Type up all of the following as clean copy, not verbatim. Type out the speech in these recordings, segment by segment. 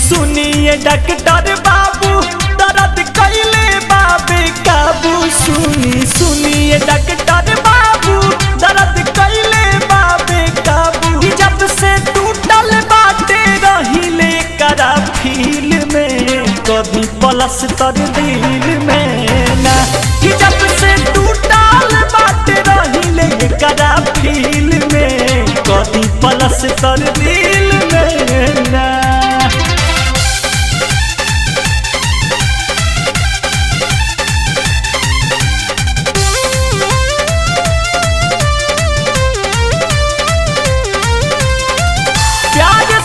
सुनिए डॉक्टर बाबू दर्द कैले बाबे काबू। सुनिए डॉक्टर बाबू दर्द कैले बाबे काबू। जब से टूटल बाटे रहिले करा फील में कभी पलस तर दिल में ना। जब से टूटल बाटे रहिले करा फील में कभी पलस तर दिल में ना।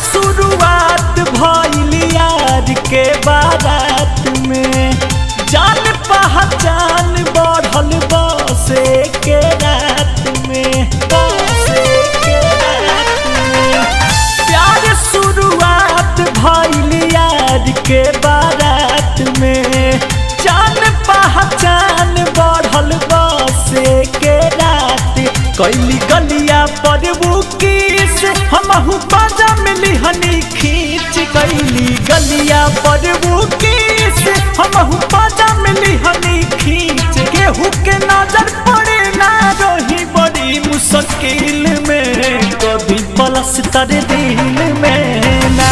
शुरुआत भइल यार के बारात में जान पहचान बढ़ल बसे के रात में। बसे के रात में प्यार शुरुआत भइल यार के बारात में जान पहचान बढ़ल बसे के रात। कैली गलिया पर बुकीस हमहु बाजा मिली हनी खींच। कैली गलिया पर बुकीस हमहु बाजा मिली हनी खींच। केहू के नजर पड़े ना रही बड़ी मुश्किल में कभी पलस तर दिल में ना।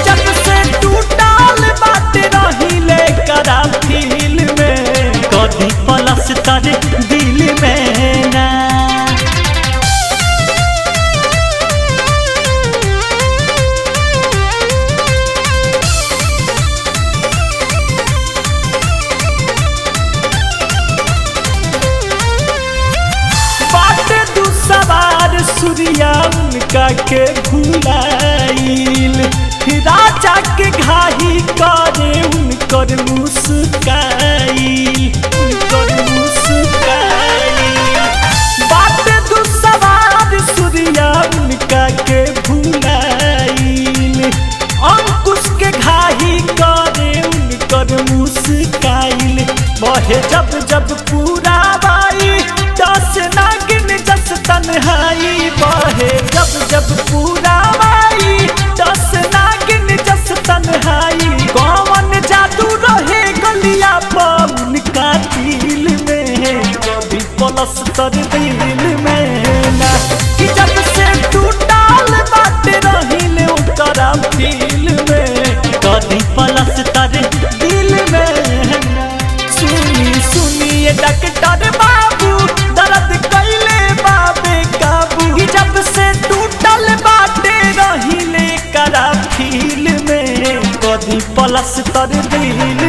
जब से टूटल बाटे रहिले करा फील में कभी पलस तर दिल में ना। सूर्या उनका के भुलाइल राजा के घाही करे उनकर मुस्काइल। उनकर मुस्काइल बात दुसवार सूर्या उनका के भुलाइल। अंकुश के घाही करे उनकर मुस्काइल। बहे जब जब पूरा बाई दस नागिन जस तन्हाई। बहे जब जब पूरा बाई दस नागिन जस तन्हाई। कौन जादू रहे गलिया पवन का दिल में कभी पलस तर दिल में ना। जब से टूटल बाटे रहिले ओकरा फील में कभी पलस तर दिल में ना। सुनिए डॉक्टर बाबू दर्द कैले बाबे काबू। जब से टूटल बाटे रहिले करा फील में कभी पलस तर दिल